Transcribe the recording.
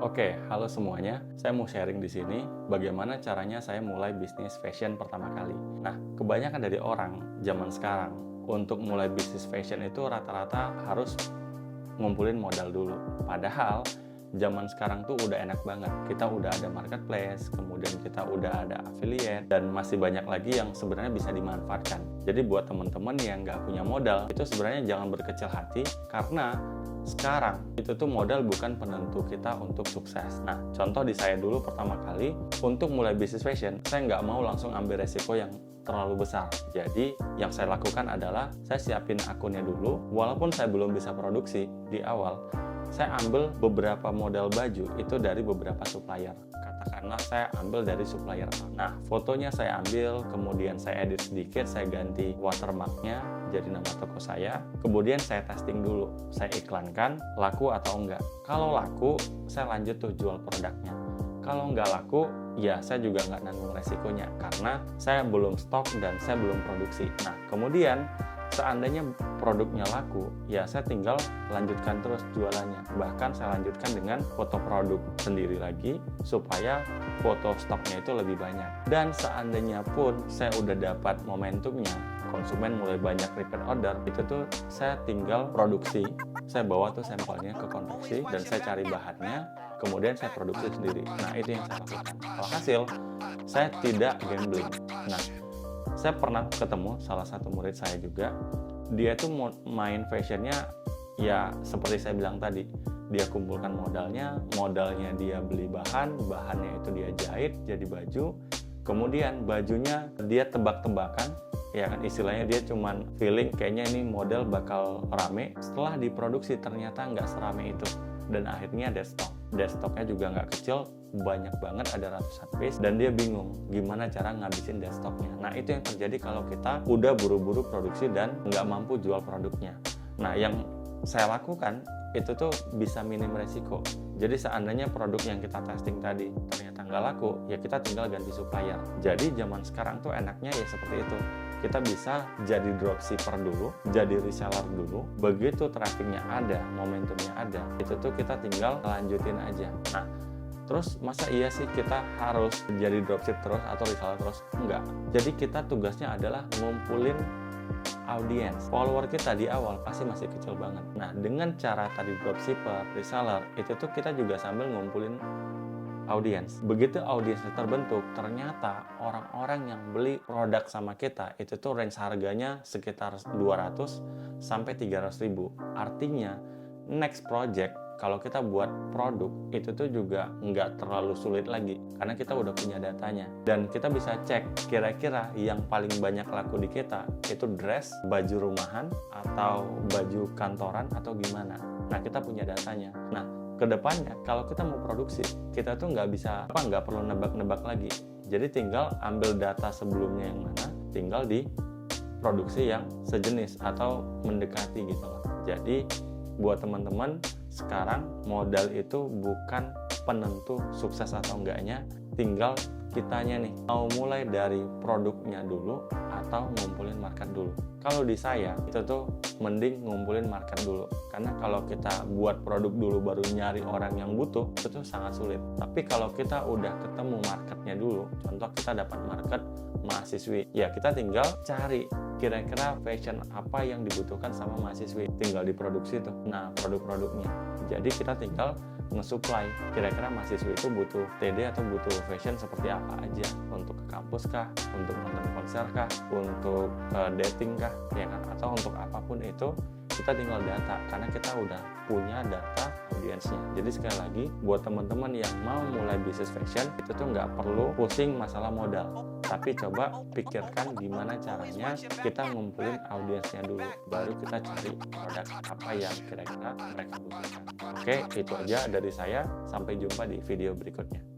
Oke, halo semuanya. Saya mau sharing di sini bagaimana caranya saya mulai bisnis fashion pertama kali. Nah, kebanyakan dari orang zaman sekarang untuk mulai bisnis fashion itu rata-rata harus ngumpulin modal dulu. Padahal zaman sekarang tuh udah enak banget. Kita udah ada marketplace, kemudian kita udah ada affiliate, dan masih banyak lagi yang sebenarnya bisa dimanfaatkan. Jadi buat teman-teman yang nggak punya modal, itu sebenarnya jangan berkecil hati karena sekarang itu tuh modal bukan penentu kita untuk sukses. Nah, contoh di saya dulu pertama kali untuk mulai bisnis fashion, saya nggak mau langsung ambil resiko yang terlalu besar. Jadi yang saya lakukan adalah saya siapin akunnya dulu. Walaupun saya belum bisa produksi di awal, saya ambil beberapa model baju itu dari beberapa supplier. Katakanlah saya ambil dari supplier A. Nah, fotonya saya ambil, kemudian saya edit sedikit, saya ganti watermarknya jadi nama toko saya, kemudian saya testing dulu, saya iklankan laku atau enggak. Kalau laku, saya lanjut tuh jual produknya. Kalau nggak laku, ya saya juga nggak nanggung resikonya karena saya belum stok dan saya belum produksi. Nah, kemudian seandainya produknya laku, ya saya tinggal lanjutkan terus jualannya. Bahkan saya lanjutkan dengan foto produk sendiri lagi supaya foto stoknya itu lebih banyak. Dan seandainya pun saya udah dapat momentumnya, konsumen mulai banyak repeat order, itu tuh saya tinggal produksi. Saya bawa tuh sampelnya ke konveksi dan saya cari bahannya, kemudian saya produksi sendiri. Nah, itu yang saya lakukan. Alhasil, saya tidak gambling. Nah, saya pernah ketemu salah satu murid saya juga, dia tuh main fashionnya ya seperti saya bilang tadi, dia kumpulkan modalnya dia beli bahannya itu dia jahit jadi baju, kemudian bajunya dia tebak-tebakan, ya kan, istilahnya dia cuman feeling kayaknya ini model bakal rame. Setelah diproduksi ternyata nggak serame itu, dan akhirnya dead stocknya juga nggak kecil, banyak banget, ada ratusan piece, dan dia bingung gimana cara ngabisin dead stocknya. Nah, itu yang terjadi kalau kita udah buru-buru produksi dan nggak mampu jual produknya. Nah, yang saya lakukan itu tuh bisa minim resiko. Jadi seandainya produk yang kita testing tadi ternyata nggak laku, ya kita tinggal ganti supplier. Jadi zaman sekarang tuh enaknya ya seperti itu. Kita bisa jadi dropshipper dulu, jadi reseller dulu. Begitu trafficnya ada, momentumnya ada, itu tuh kita tinggal lanjutin aja. Nah, terus masa iya sih kita harus jadi dropship terus atau reseller terus? Enggak. Jadi kita tugasnya adalah ngumpulin audiens. Follower kita di awal pasti masih kecil banget. Nah, dengan cara tadi dropshipper, reseller, itu tuh kita juga sambil ngumpulin audiens. Begitu audiensnya terbentuk, ternyata orang-orang yang beli produk sama kita itu tuh range harganya sekitar 200 sampai 300 ribu. Artinya next project kalau kita buat produk itu tuh juga nggak terlalu sulit lagi karena kita udah punya datanya, dan kita bisa cek kira-kira yang paling banyak laku di kita itu dress, baju rumahan, atau baju kantoran, atau gimana. Nah, kita punya datanya. Nah, kedepannya kalau kita mau produksi, kita tuh nggak perlu nebak-nebak lagi. Jadi tinggal ambil data sebelumnya yang mana, tinggal diproduksi yang sejenis atau mendekati gitu loh. Jadi buat teman-teman, sekarang modal itu bukan penentu sukses atau enggaknya, tinggal kitanya nih mau mulai dari produknya dulu atau ngumpulin market dulu. Kalau di saya itu tuh mending ngumpulin market dulu, karena kalau kita buat produk dulu baru nyari orang yang butuh itu tuh sangat sulit. Tapi kalau kita udah ketemu marketnya dulu, contoh kita dapat market mahasiswi, ya kita tinggal cari kira-kira fashion apa yang dibutuhkan sama mahasiswi, tinggal diproduksi tuh. Nah, produk-produknya. Jadi kita tinggal nge-supply kira-kira mahasiswa itu butuh TD atau butuh fashion seperti apa aja, untuk ke kampus kah, untuk nonton konser kah, untuk dating kah, ya kan, atau untuk apapun itu kita tinggal data karena kita udah punya data audiensnya. Jadi sekali lagi buat teman-teman yang mau mulai bisnis fashion itu tuh nggak perlu pusing masalah modal, tapi coba pikirkan gimana caranya kita ngumpulin audiensnya dulu, baru kita cari produk apa yang kira-kira mereka butuhkan. Oke, itu aja dari saya. Sampai jumpa di video berikutnya.